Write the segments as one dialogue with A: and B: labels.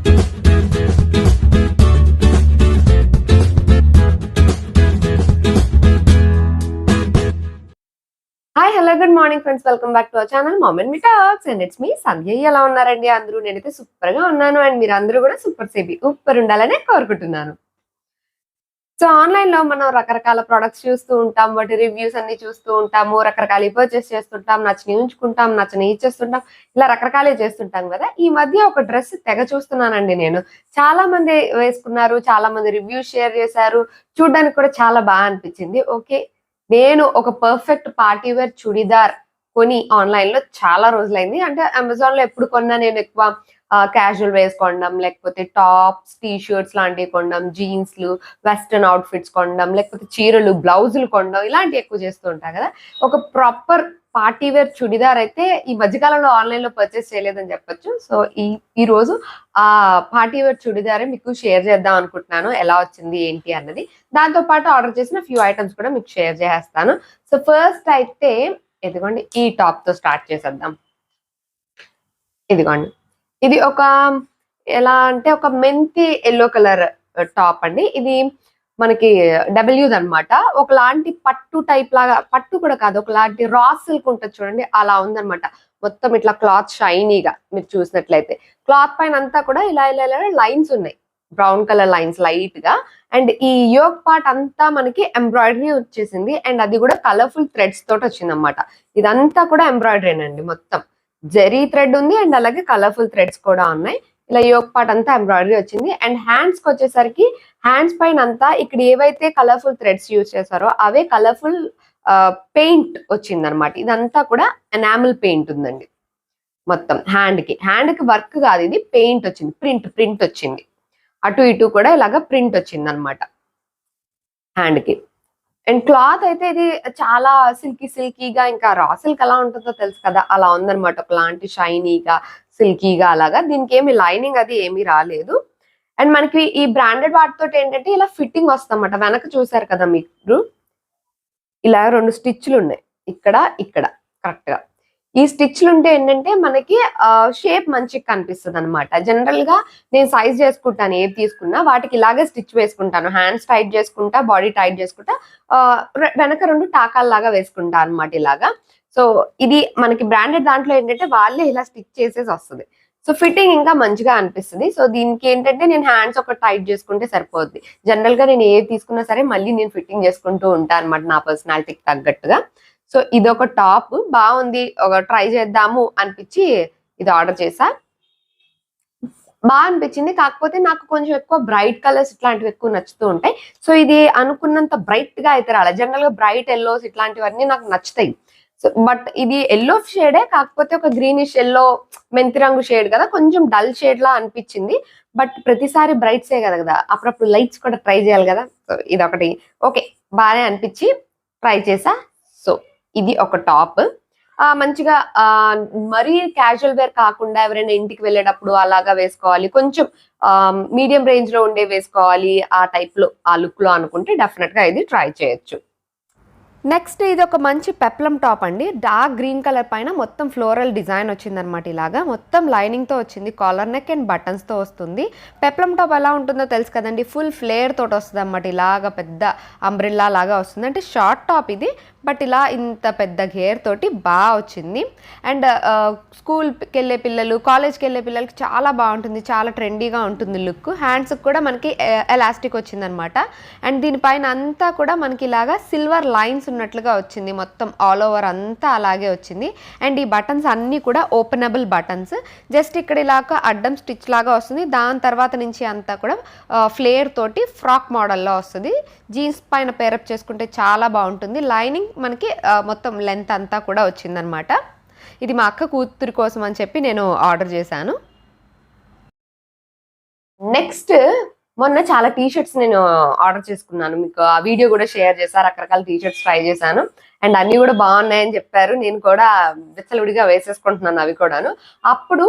A: Hi hello good morning friends, welcome back to our channel mom and me talks and it's me Sandhya. ఎలా ఉన్నారండి అందరూ? నేనైతే super గా ఉన్నాను అండ్ మీరు అందరూ కూడా సూపర్ ఉండాలని కోరుకుంటున్నాను. సో ఆన్లైన్ లో మనం రకరకాల ప్రొడక్ట్స్ చూస్తూ ఉంటాం, వాటి రివ్యూస్ అన్ని చూస్తూ ఉంటాము, రకరకాల పర్చేస్ చేస్తుంటాం, నచ్చని ఉంచుకుంటాం, నచ్చని ఇచ్చేస్తుంటాం, ఇలా రకరకాలే చేస్తుంటాం కదా. ఈ మధ్య ఒక డ్రెస్ తెగ చూస్తున్నానండి నేను. చాలా మంది వేసుకున్నారు, చాలా మంది రివ్యూస్ షేర్ చేశారు, చూడడానికి కూడా చాలా బాగా అనిపించింది. ఓకే, నేను ఒక పర్ఫెక్ట్ పార్టీ వేర్ చుడిదార్ కొని ఆన్లైన్ లో చాలా రోజులైంది. అంటే అమెజాన్ లో ఎప్పుడు కొన్నా నేను ఎక్కువ క్యాజువల్ వేస్ కొనడం, లేకపోతే టాప్స్ టీ షర్ట్స్ లాంటివి కొనడం, జీన్స్లు వెస్టర్న్ అవుట్ఫిట్స్ కొనడం, లేకపోతే చీరలు బ్లౌజులు కొనడం, ఇలాంటివి ఎక్కువ చేస్తూ ఉంటాను కదా. ఒక ప్రాపర్ పార్టీ వేర్ చుడిదార్ అయితే ఈ మధ్యకాలంలో ఆన్లైన్ లో పర్చేస్ చేయలేదని చెప్పొచ్చు. సో ఈ రోజు ఆ పార్టీ వేర్ చుడిదారే మీకు షేర్ చేద్దాం అనుకుంటున్నాను, ఎలా వచ్చింది ఏంటి అన్నది. దాంతో పాటు ఆర్డర్ చేసిన ఫ్యూ ఐటమ్స్ కూడా మీకు షేర్ చేస్తాను. సో ఫస్ట్ అయితే ఇదిగోండి, ఈ టాప్ తో స్టార్ట్ చేసేద్దాం. ఇదిగోండి, ఇది ఒక ఎలా అంటే ఒక మెంతి ఎల్లో కలర్ టాప్ అండి. ఇది మనకి డబ్ల్యూది అనమాట. ఒకలాంటి పట్టు టైప్ లాగా, పట్టు కూడా కాదు, ఒకలాంటి రా సిల్క్ ఉంటుంది చూడండి, అలా ఉందన్నమాట. మొత్తం ఇట్లా క్లాత్ షైనీగా మీరు చూసినట్లయితే క్లాత్ పైన అంతా కూడా ఇలా ఇలా ఇలా లైన్స్ ఉన్నాయి, బ్రౌన్ కలర్ లైన్స్ లైట్ గా. అండ్ ఈ యోక్ పార్ట్ అంతా మనకి ఎంబ్రాయిడరీ వచ్చేసింది, అండ్ అది కూడా కలర్ఫుల్ థ్రెడ్స్ తోటి వచ్చింది అనమాట. ఇదంతా కూడా ఎంబ్రాయిడరీ అండి, మొత్తం జెరీ థ్రెడ్ ఉంది అండ్ అలాగే కలర్ఫుల్ థ్రెడ్స్ కూడా ఉన్నాయి. ఇలా యోక్ పార్ట్ అంతా ఎంబ్రాయిడరీ వచ్చింది. అండ్ హ్యాండ్స్ కి వచ్చేసరికి హ్యాండ్స్ పైన అంతా ఇక్కడ ఏవైతే కలర్ఫుల్ థ్రెడ్స్ యూజ్ చేశారో అవే కలర్ఫుల్ పెయింట్ వచ్చింది అనమాట. ఇదంతా కూడా ఎనామిల్ పెయింట్ ఉందండి మొత్తం. హ్యాండ్ కి వర్క్ కాదు, ఇది పెయింట్ వచ్చింది, ప్రింట్ వచ్చింది. అటు ఇటు కూడా ఇలాగా ప్రింట్ వచ్చింది అనమాట హ్యాండ్ కి. అండ్ క్లాత్ అయితే ఇది చాలా సిల్కీగా, ఇంకా రా సిల్క్ ఎలా ఉంటుందో తెలుసు కదా, అలా ఉందనమాట. ఒకలాంటి షైనీగా సిల్కీగా అలాగా. దీనికి ఏమి లైనింగ్ అది ఏమీ రాలేదు. అండ్ మనకి ఈ బ్రాండెడ్ వాటితో ఏంటంటే ఇలా ఫిట్టింగ్ వస్తుందన్నమాట. వెనక చూసారు కదా మీరు, ఇలా 2 స్టిచ్లు ఉన్నాయి, ఇక్కడ కరెక్ట్ గా. ఈ స్టిచ్లు ఉంటే ఏంటంటే మనకి షేప్ మంచిగా కనిపిస్తుంది అనమాట. జనరల్ గా నేను సైజ్ చేసుకుంటాను, ఏది తీసుకున్నా వాటికి ఇలాగే స్టిచ్ వేసుకుంటాను. హ్యాండ్స్ టైట్ చేసుకుంటా, బాడీ టైట్ చేసుకుంటా, వెనక 2 టాకాల్లాగా వేసుకుంటా అనమాట ఇలాగా. సో ఇది మనకి బ్రాండెడ్ దాంట్లో ఏంటంటే వాళ్ళే ఇలా స్టిచ్ చేసేసి వస్తుంది. సో ఫిట్టింగ్ ఇంకా మంచిగా అనిపిస్తుంది. సో దీనికి ఏంటంటే నేను హ్యాండ్స్ ఒక టైట్ చేసుకుంటే సరిపోద్ది. జనరల్ గా నేను ఏది తీసుకున్నా సరే మళ్ళీ నేను ఫిట్టింగ్ చేసుకుంటూ ఉంటాను అనమాట, నా పర్సనాలిటీకి తగ్గట్టుగా. సో ఇదొక టాప్ బాగుంది, ఒక ట్రై చేద్దాము అనిపించి ఇది ఆర్డర్ చేసా. బాగా అనిపించింది, కాకపోతే నాకు కొంచెం ఎక్కువ బ్రైట్ కలర్స్ ఇట్లాంటివి ఎక్కువ నచ్చుతూ ఉంటాయి. సో ఇది అనుకున్నంత బ్రైట్ గా అయితే రాలేదు. జనరల్ గా బ్రైట్ ఎల్లోస్ ఇట్లాంటివన్నీ నాకు నచ్చుతాయి. సో బట్ ఇది ఎల్లో షేడే, కాకపోతే ఒక గ్రీనిష్ ఎల్లో మెంతి రంగు షేడ్ కదా, కొంచెం డల్ షేడ్ లా అనిపించింది. బట్ ప్రతిసారి బ్రైట్సే కదా, అప్పుడప్పుడు లైట్స్ కూడా ట్రై చేయాలి కదా. సో ఇది ఒకటి ఓకే, బాగానే అనిపించి ట్రై చేసా. సో ఇది ఒక టాప్, మంచిగా మరీ క్యాజువల్ వేర్ కాకుండా ఎవరైనా ఇంటికి వెళ్ళేటప్పుడు అలాగా వేసుకోవాలి, కొంచెం మీడియం రేంజ్ లో ఉండే వేసుకోవాలి ఆ టైప్ లో, ఆ లుక్ లో అనుకుంటే డెఫినెట్ గా ఇది ట్రై చేయొచ్చు. నెక్స్ట్ ఇది ఒక మంచి పెప్లం టాప్ అండి. డార్క్ గ్రీన్ కలర్ పైన మొత్తం ఫ్లోరల్ డిజైన్ వచ్చిందనమాట. ఇలాగా మొత్తం లైనింగ్తో వచ్చింది, కాలర్ నెక్ అండ్ బటన్స్తో వస్తుంది. పెప్లం టాప్ ఎలా ఉంటుందో తెలుసు కదండి, ఫుల్ ఫ్లేర్ తోటి వస్తుంది అనమాట. ఇలాగా పెద్ద అంబ్రిల్లా లాగా వస్తుంది. అంటే షార్ట్ టాప్ ఇది, బట్ ఇలా ఇంత పెద్ద గేర్ తోటి బాగా వచ్చింది. అండ్ స్కూల్కి వెళ్ళే పిల్లలు, కాలేజ్కి వెళ్ళే పిల్లలకి చాలా బాగుంటుంది, చాలా ట్రెండీగా ఉంటుంది లుక్. హ్యాండ్స్కి కూడా మనకి ఎలాస్టిక్ వచ్చిందనమాట. అండ్ దీనిపైన అంతా కూడా మనకి ఇలాగా సిల్వర్ లైన్స్ ఉన్నట్లుగా వచ్చింది, మొత్తం ఆల్ ఓవర్ అంతా అలాగే వచ్చింది. అండ్ ఈ బటన్స్ అన్నీ కూడా ఓపెనబుల్ బటన్స్. జస్ట్ ఇక్కడ ఇలాగా అడ్డం స్టిచ్ లాగా వస్తుంది, దాని తర్వాత నుంచి అంతా కూడా ఫ్లేర్ తోటి ఫ్రాక్ మోడల్లో వస్తుంది. జీన్స్ పైన పేరప్ చేసుకుంటే చాలా బాగుంటుంది. లైనింగ్ మనకి మొత్తం లెంత్ అంతా కూడా వచ్చిందనమాట. ఇది మా అక్క కూతురు కోసం అని చెప్పి నేను ఆర్డర్ చేశాను. నెక్స్ట్ మొన్న చాలా టీషర్ట్స్ నేను ఆర్డర్ చేసుకున్నాను, మీకు ఆ వీడియో కూడా షేర్ చేశాను. రకరకాల టీషర్ట్స్ ట్రై చేశాను అండ్ అన్ని కూడా బాగున్నాయని చెప్పారు. నేను కూడా విచ్చలవిడిగా వేసేసుకుంటున్నాను అవి కూడాను. అప్పుడు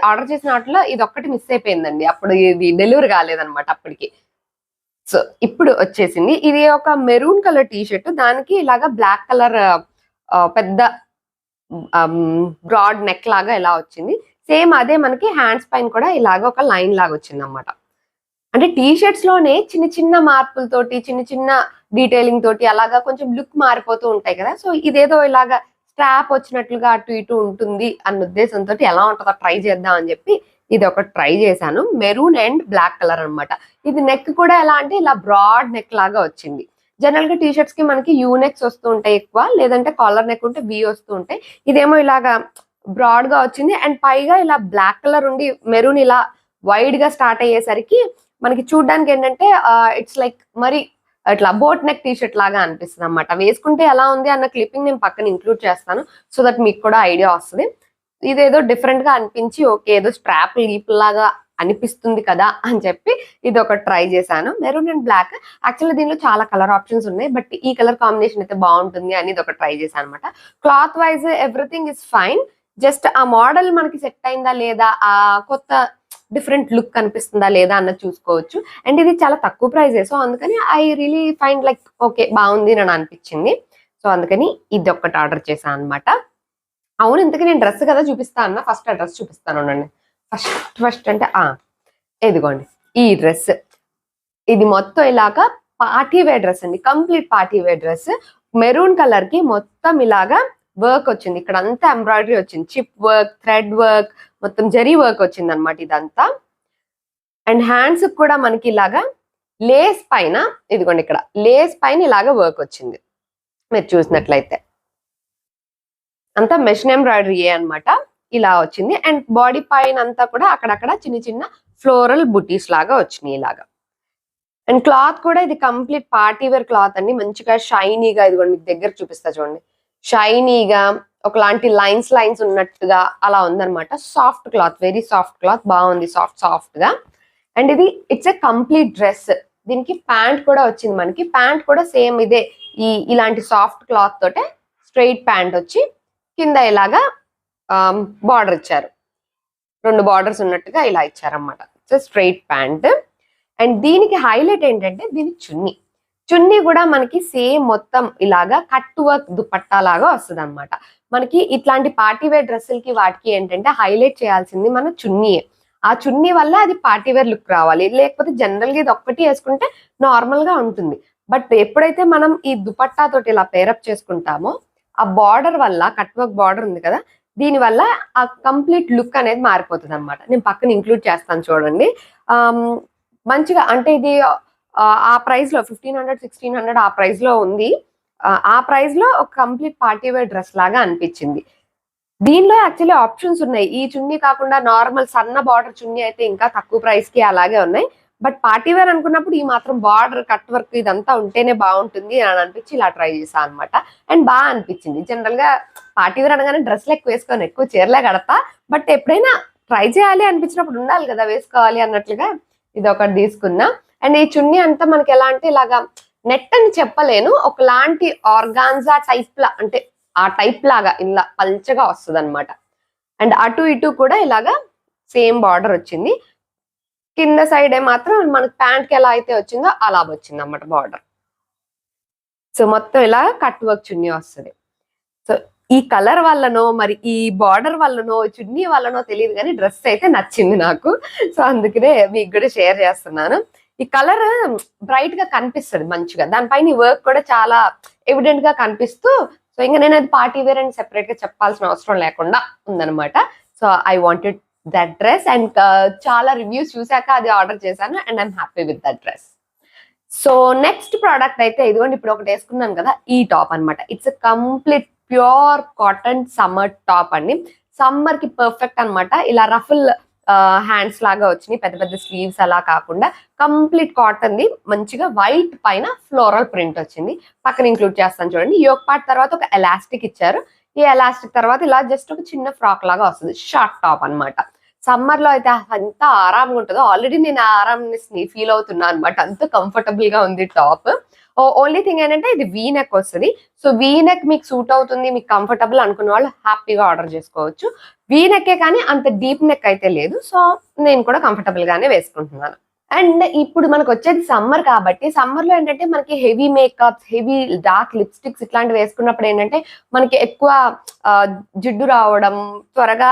A: ఆర్డర్ చేసిన వాటిలో ఇది ఒక్కటి మిస్ అయిపోయిందండి, అప్పుడు ఇది డెలివరీ కాలేదనమాట అప్పటికి. సో ఇప్పుడు వచ్చేసింది. ఇది ఒక మెరూన్ కలర్ టీషర్ట్, దానికి ఇలాగా బ్లాక్ కలర్ పెద్ద బ్రాడ్ నెక్ లాగా ఇలా వచ్చింది. సేమ్ అదే మనకి హ్యాండ్స్ పైన కూడా ఇలాగ ఒక లైన్ లాగా వచ్చింది అనమాట. అంటే టీ షర్ట్స్ లోనే చిన్న చిన్న మార్పులతోటి, చిన్న చిన్న డీటెయిలింగ్ తోటి అలాగా కొంచెం లుక్ మారిపోతూ ఉంటాయి కదా. సో ఇదేదో ఇలాగా స్ట్రాప్ వచ్చినట్లుగా అటు ఇటు ఉంటుంది అన్న ఉద్దేశంతో ఎలా ఉంటుందో ట్రై చేద్దాం అని చెప్పి ఇది ఒకటి ట్రై చేశాను. మెరూన్ అండ్ బ్లాక్ కలర్ అనమాట. ఇది నెక్ కూడా ఎలా అంటే ఇలా బ్రాడ్ నెక్ లాగా వచ్చింది. జనరల్ గా టీ షర్ట్స్ కి మనకి యూ నెక్స్ వస్తూ ఉంటాయి ఎక్కువ, లేదంటే కాలర్ నెక్ ఉంటే వి వస్తూ ఉంటాయి. ఇదేమో ఇలాగా బ్రాడ్ గా వచ్చింది అండ్ పైగా ఇలా బ్లాక్ కలర్ ఉండి మెరూన్ ఇలా వైడ్ గా స్టార్ట్ అయ్యేసరికి మనకి చూడడానికి ఏంటంటే ఇట్స్ లైక్ మరి అట్లా బోట్ నెక్ టీ షర్ట్ లాగా అనిపిస్తుంది అనమాట. వేసుకుంటే ఎలా ఉంది అన్న క్లిప్పింగ్ నేను పక్కన ఇంక్లూడ్ చేస్తాను, సో దట్ మీకు కూడా ఐడియా వస్తుంది. ఇదేదో డిఫరెంట్ గా అనిపించి ఓకే ఏదో స్ట్రాప్ లీప్ లాగా అనిపిస్తుంది కదా అని చెప్పి ఇది ఒక ట్రై చేశాను. Maroon and black. యాక్చువల్లీ దీనిలో చాలా కలర్ ఆప్షన్స్ ఉన్నాయి, బట్ ఈ కలర్ కాంబినేషన్ అయితే బాగుంటుంది అని ఇది ఒక ట్రై చేశాను అనమాట. Cloth wise everything is fine. Just ఆ మోడల్ మనకి సెట్ అయిందా లేదా, ఆ కొత్త డిఫరెంట్ లుక్ కనిపిస్తుందా లేదా అన్నది చూసుకోవచ్చు. అండ్ ఇది చాలా తక్కువ ప్రైజే, సో అందుకని I really find like okay బాగుంది అని అనిపించింది. సో అందుకని ఇది ఒక్కటి ఆర్డర్ చేశాను అనమాట. అవును, ఇంతకీ నేను డ్రెస్ కదా చూపిస్తా అన్న, ఫస్ట్ ఆ డ్రెస్ చూపిస్తాను అండి. ఫస్ట్ అంటే ఇదిగోండి ఈ డ్రెస్. ఇది మొత్తం ఇలాగా పార్టీ వేర్ డ్రెస్ అండి, complete party wear dress. Maroon colour కి మొత్తం ఇలాగా వర్క్ వచ్చింది, ఇక్కడ అంతా ఎంబ్రాయిడరీ వచ్చింది, చిప్ వర్క్, థ్రెడ్ వర్క్, మొత్తం జరీ వర్క్ వచ్చింది అనమాట ఇదంతా. అండ్ హ్యాండ్స్ కూడా మనకి ఇలాగా లేస్ పైన, ఇదిగోండి ఇక్కడ లేస్ పైన ఇలాగా వర్క్ వచ్చింది. మీరు చూసినట్లయితే అంతా మెషిన్ ఎంబ్రాయిడరీ అనమాట, ఇలా వచ్చింది. అండ్ బాడీ పైన అంతా కూడా అక్కడక్కడ చిన్న చిన్న ఫ్లోరల్ బుటీస్ లాగా వచ్చినాయి ఇలాగా. అండ్ క్లాత్ కూడా ఇది కంప్లీట్ పార్టీ వేర్ క్లాత్ అండి, మంచిగా షైనీగా, ఇదిగోండి మీకు దగ్గర చూపిస్తా చూడండి, షైనీగా ఒకలాంటి లైన్స్ ఉన్నట్టుగా అలా ఉందన్నమాట. Soft cloth, very soft cloth, బాగుంది సాఫ్ట్ గా. అండ్ ఇది ఇట్స్ ఎ కంప్లీట్ డ్రెస్. దీనికి ప్యాంట్ కూడా వచ్చింది మనకి. ప్యాంట్ కూడా సేమ్ ఇదే, ఇలాంటి సాఫ్ట్ క్లాత్ తోటే స్ట్రైట్ ప్యాంట్ వచ్చి కింద ఇలాగా బార్డర్ ఇచ్చారు, 2 బార్డర్స్ ఉన్నట్టుగా ఇలా ఇచ్చారన్నమాట. It's straight pant. అండ్ దీనికి హైలైట్ ఏంటంటే దీని చున్నీ కూడా మనకి సేమ్ మొత్తం ఇలాగా కట్ వర్క్ దుపట్టా లాగా వస్తుంది అనమాట. మనకి ఇట్లాంటి పార్టీ వేర్ డ్రెస్సులకి వాటికి ఏంటంటే హైలైట్ చేయాల్సింది మన చున్నీయే. ఆ చున్నీ వల్ల అది పార్టీ వేర్ లుక్ రావాలి, లేకపోతే జనరల్ గా ఇది ఒక్కటి వేసుకుంటే నార్మల్ గా ఉంటుంది. బట్ ఎప్పుడైతే మనం ఈ దుపట్టా తోటి ఇలా పేరప్ చేసుకుంటామో ఆ బార్డర్ వల్ల, కట్ వర్క్ బార్డర్ ఉంది కదా, దీని వల్ల ఆ కంప్లీట్ లుక్ అనేది మారిపోతుంది అనమాట. నేను పక్కన ఇంక్లూడ్ చేస్తాను చూడండి. మంచిగా అంటే ఇది ఆ ప్రైస్ లో 1500 1600 ఆ ప్రైస్ లో ఉంది. ఆ ప్రైస్ లో ఒక కంప్లీట్ పార్టీ వేర్ డ్రెస్ లాగా అనిపించింది. దీనిలో యాక్చువల్లీ ఆప్షన్స్ ఉన్నాయి, ఈ చున్నీ కాకుండా నార్మల్ సన్న బార్డర్ చున్నీ అయితే ఇంకా తక్కువ ప్రైస్ కి అలాగే ఉన్నాయి. బట్ పార్టీ వేర్ అనుకున్నప్పుడు ఈ మాత్రం బార్డర్, కట్ వర్క్ ఇదంతా ఉంటేనే బాగుంటుంది అని అనిపించి ఇలా ట్రై చేశాను అనమాట. అండ్ బాగా అనిపించింది. జనరల్ గా పార్టీ వేర్ అనగానే డ్రెస్లు ఎక్కువ వేసుకొని ఎక్కువ చీరలే కడతా, బట్ ఎప్పుడైనా ట్రై చేయాలి అనిపించినప్పుడు ఉండాలి కదా వేసుకోవాలి అన్నట్లుగా ఇది ఒకటి తీసుకున్నా. అండ్ ఈ చున్నీ అంతా మనకి ఎలా అంటే ఇలాగా నెట్ అని చెప్పలేను, ఒకలాంటి ఆర్గాన్జా టైప్ లా, అంటే ఆ టైప్ లాగా ఇలా పల్చగా వస్తుంది అనమాట. అండ్ అటు ఇటు కూడా ఇలాగా సేమ్ బార్డర్ వచ్చింది. కింద సైడ్ మాత్రం మనకి ప్యాంట్ కి ఎలా అయితే వచ్చిందో అలా వచ్చింది అన్నమాట బార్డర్. సో మొత్తం ఇలా కట్ వర్క్ చున్నీ వస్తుంది. సో ఈ కలర్ వల్లనో మరి ఈ బార్డర్ వల్లనో చున్నీ వల్లనో తెలియదు కానీ డ్రెస్ అయితే నచ్చింది నాకు. సో అందుకనే మీకు కూడా షేర్ చేస్తున్నాను. ఈ కలర్ బ్రైట్ గా కనిపిస్తుంది మంచిగా, దానిపైన ఈ వర్క్ కూడా చాలా ఎవిడెంట్ గా కనిపిస్తూ, సో ఇంకా నేను అది పార్టీ వేర్ అని సెపరేట్ గా చెప్పాల్సిన అవసరం లేకుండా ఉందనమాట. So I wanted that dress and చాలా రివ్యూస్ చూసాక అది ఆర్డర్ చేశాను and I'm happy with that dress. So next product అయితే ఇదిగోండి, ఇప్పుడు ఒకటి వేసుకున్నాను కదా, ఈ టాప్ అనమాట. It's complete pure cotton summer top అండి. సమ్మర్ కి పర్ఫెక్ట్ అనమాట. ఇలా రఫుల్ హ్యాండ్స్ లాగా వచ్చినాయి, పెద్ద పెద్ద స్లీవ్స్ అలా కాకుండా కంప్లీట్ కాటన్ ది, మంచిగా వైట్ పైన ఫ్లోరల్ ప్రింట్ వచ్చింది. పక్కన ఇంక్లూడ్ చేస్తాను చూడండి. యోక్ పార్ట్ తర్వాత ఒక ఎలాస్టిక్ ఇచ్చారు. ఈ ఎలాస్టిక్ తర్వాత ఇలా జస్ట్ ఒక చిన్న ఫ్రాక్ లాగా వస్తుంది, షార్ట్ టాప్ అనమాట. సమ్మర్ లో అయితే అంత ఆరాంగా ఉంటుందో, ఆల్రెడీ నేను ఆరామ్నెస్ ని ఫీల్ అవుతున్నా అనమాట, అంత కంఫర్టబుల్ గా ఉంది టాప్. ఓన్లీ థింగ్ ఏంటంటే ఇది వీ నెక్ వస్తుంది. సో వీ నెక్ మీకు సూట్ అవుతుంది, మీకు కంఫర్టబుల్ అనుకున్న వాళ్ళు హ్యాపీగా ఆర్డర్ చేసుకోవచ్చు. వీ నెక్కే కానీ అంత డీప్ నెక్ అయితే లేదు. సో నేను కూడా కంఫర్టబుల్ గానే వేసుకుంటున్నాను. అండ్ ఇప్పుడు మనకు వచ్చేది సమ్మర్ కాబట్టి, సమ్మర్ లో ఏంటంటే మనకి heavy makeups, heavy dark lipsticks ఇట్లాంటివి వేసుకున్నప్పుడు ఏంటంటే మనకి ఎక్కువ జిడ్డు రావడం, త్వరగా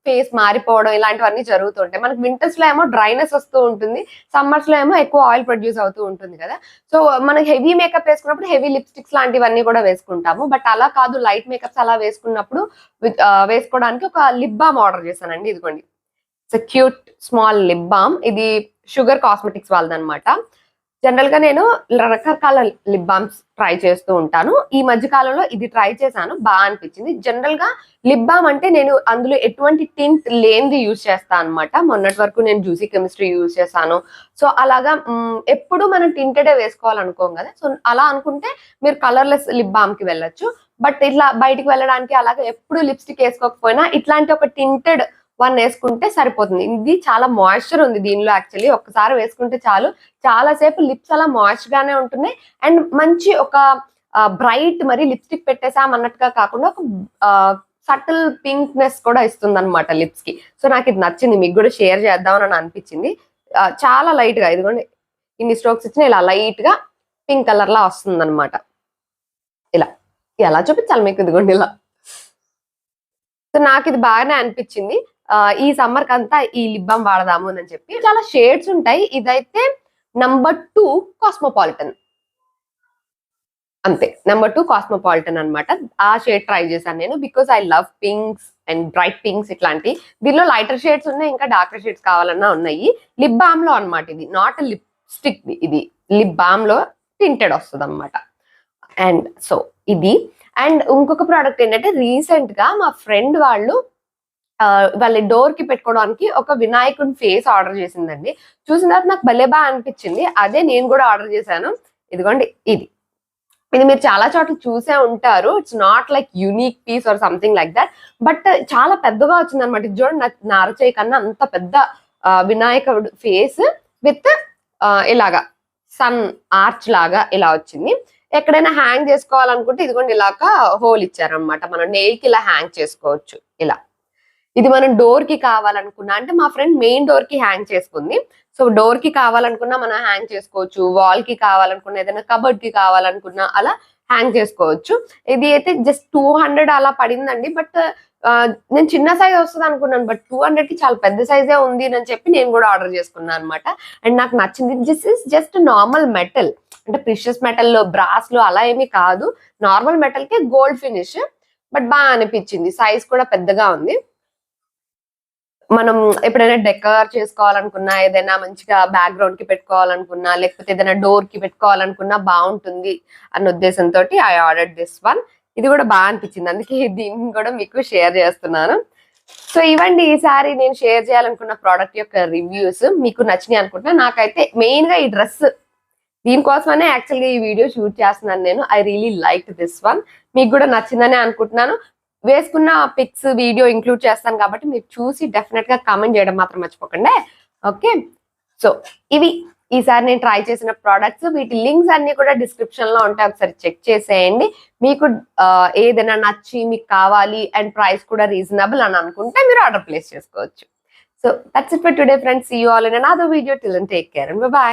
A: ఫేస్ మారిపోవడం ఇలాంటివన్నీ జరుగుతుంటాయి. మనకి వింటర్స్ లో ఏమో డ్రైనెస్ వస్తూ ఉంటుంది, సమ్మర్స్ లో ఏమో ఎక్కువ ఆయిల్ ప్రొడ్యూస్ అవుతూ ఉంటుంది కదా. సో మనకి హెవీ మేకప్ వేసుకున్నప్పుడు హెవీ లిప్స్టిక్స్ లాంటివన్నీ కూడా వేసుకుంటాము. బట్ అలా కాదు, లైట్ మేకప్స్ అలా వేసుకున్నప్పుడు వేసుకోవడానికి ఒక లిప్ బామ్ ఆర్డర్ చేశానండి. ఇదిగోండి, it's cute small lip balm. ఇది షుగర్ కాస్మెటిక్స్ వాళ్ళదన్నమాట. జనరల్ గా నేను రకరకాల లిప్ బామ్స్ ట్రై చేస్తూ ఉంటాను. ఈ మధ్య కాలంలో ఇది ట్రై చేశాను, బాగా అనిపించింది. జనరల్ గా లిప్ బామ్ అంటే నేను అందులో ఎటువంటి టింట్ లేనిది యూజ్ చేస్తాను అనమాట. మొన్నటి వరకు నేను జ్యూసీ కెమిస్ట్రీ యూజ్ చేశాను. సో అలాగా ఎప్పుడు మనం టింటెడే వేసుకోవాలనుకోం కదా. సో అలా అనుకుంటే మీరు కలర్లెస్ లిప్ బామ్ కి వెళ్ళొచ్చు. బట్ ఇట్లా బయటికి వెళ్ళడానికి అలాగే ఎప్పుడు లిప్స్టిక్ వేసుకోకపోయినా ఇట్లాంటి ఒక టింటెడ్ వన్ వేసుకుంటే సరిపోతుంది. ఇది చాలా మాయిశ్చర్ ఉంది దీనిలో. యాక్చువల్లీ ఒక్కసారి వేసుకుంటే చాలు, చాలా సేపు లిప్స్ అలా మాయిశ్చర్ గానే ఉంటున్నాయి. అండ్ మంచి ఒక బ్రైట్, మరి లిప్స్టిక్ పెట్టేసాం అన్నట్టుగా కాకుండా ఒక సటిల్ పింక్నెస్ కూడా ఇస్తుంది అనమాట లిప్స్ కి. సో నాకు ఇది నచ్చింది, మీకు కూడా షేర్ చేద్దామని అనిపించింది. చాలా లైట్ గా, ఇదిగోండి ఇన్ని స్ట్రోక్స్ ఇచ్చిన ఇలా లైట్ గా పింక్ కలర్ లా వస్తుంది అనమాట. ఇలా ఎలా చూపించాలి మీకు, ఇదిగోండి ఇలా. సో నాకు ఇది బాగానే అనిపించింది. ఈ సమ్మర్ కంతా ఈ లిప్ బామ్ వాడదాము అని చెప్పి. చాలా షేడ్స్ ఉంటాయి. ఇదైతే నంబర్ 2 కాస్మోపాలిటన్, అంతే. నంబర్ 2 కాస్మోపాలిటన్ అనమాట. ఆ షేడ్ ట్రై చేశాను నేను, because I love pinks and bright pinks ఇట్లాంటి. దీనిలో లైటర్ షేడ్స్ ఉన్నాయి, ఇంకా డార్కర్ షేడ్స్ కావాలన్నా ఉన్నాయి. లిప్ బామ్ లో అనమాట ఇది, నాట్ లిప్స్టిక్. ఇది లిప్ బామ్ లో టింటెడ్ వస్తుంది అనమాట. అండ్ సో ఇది. అండ్ ఇంకొక ప్రోడక్ట్ ఏంటంటే, రీసెంట్ గా మా ఫ్రెండ్ వాళ్ళ డోర్ కి పెట్టుకోవడానికి ఒక వినాయకుడి ఫేస్ ఆర్డర్ చేసిందండి. చూసిన తర్వాత నాకు భలే బాగా అనిపించింది. అదే నేను కూడా ఆర్డర్ చేశాను. ఇదిగోండి ఇది. ఇది మీరు చాలా చోట్ల చూసే ఉంటారు. It's not like unique piece or something like that. But చాలా పెద్దగా వచ్చింది అనమాట. ఇది చూడండి, నా అరచేయి కన్నా అంత పెద్ద వినాయకుడు ఫేస్ విత్ ఇలాగా సన్ ఆర్చ్ లాగా ఇలా వచ్చింది. ఎక్కడైనా హ్యాంగ్ చేసుకోవాలనుకుంటే ఇదిగోండి ఇలాగా హోల్ ఇచ్చారనమాట. మనం నెయిల్ కి ఇలా హ్యాంగ్ చేసుకోవచ్చు ఇలా. ఇది మనం డోర్ కి కావాలనుకున్నా, అంటే మా ఫ్రెండ్ మెయిన్ డోర్ కి హ్యాంగ్ చేసుకుంది. సో డోర్ కి కావాలనుకున్నా మనం హ్యాంగ్ చేసుకోవచ్చు, వాల్ కి కావాలనుకున్నా, ఏదైనా కబర్డ్ కి కావాలనుకున్నా అలా హ్యాంగ్ చేసుకోవచ్చు. ఇది అయితే జస్ట్ 200 అలా పడిందండి. బట్ నేను చిన్న సైజ్ వస్తుంది అనుకున్నాను, బట్ 200 కి చాలా పెద్ద సైజే ఉంది అని చెప్పి నేను కూడా ఆర్డర్ చేసుకున్నాను అనమాట. అండ్ నాకు నచ్చింది. This is just normal metal, అంటే ప్రిషియస్ మెటల్ లో బ్రాస్ లో అలా ఏమీ కాదు, నార్మల్ మెటల్ కి గోల్డ్ ఫినిష్. బట్ బాగా అనిపించింది, సైజ్ కూడా పెద్దగా ఉంది. మనం ఎప్పుడైనా డెకర్ చేసుకోవాలనుకున్నా, ఏదైనా మంచిగా బ్యాక్గ్రౌండ్ కి పెట్టుకోవాలనుకున్నా, లేకపోతే ఏదైనా డోర్ కి పెట్టుకోవాలనుకున్నా బాగుంటుంది అన్న ఉద్దేశంతో ఐ ఆర్డర్ దిస్ వన్. ఇది కూడా బాగా అనిపించింది, అందుకే దీన్ని కూడా మీకు షేర్ చేస్తున్నాను. సో ఇవ్వండి ఈసారి నేను షేర్ చేయాలనుకున్న ప్రోడక్ట్ యొక్క రివ్యూస్. మీకు నచ్చినాయి అనుకుంటున్నా. నాకైతే మెయిన్ గా ఈ డ్రెస్, దీనికోసమనే యాక్చువల్గా ఈ వీడియో షూట్ చేస్తున్నాను నేను. I really like this one. మీకు కూడా నచ్చిందనే అనుకుంటున్నాను. వేసుకున్న పిక్స్ వీడియో ఇంక్లూడ్ చేస్తాను కాబట్టి మీరు చూసి డెఫినెట్ గా కామెంట్ చేయడం మాత్రం మర్చిపోకండి. ఓకే, సో ఇవి ఈసారి నేను ట్రై చేసిన ప్రోడక్ట్స్. వీటి లింక్స్ అన్ని కూడా డిస్క్రిప్షన్ లో ఉంటాయి, ఒకసారి చెక్ చేసేయండి. మీకు ఏదైనా నచ్చి మీకు కావాలి అండ్ ప్రైస్ కూడా రీజనబుల్ అని అనుకుంటే మీరు ఆర్డర్ ప్లేస్ చేసుకోవచ్చు. So that's it for today friends. See you all in another video. Till then take care and by.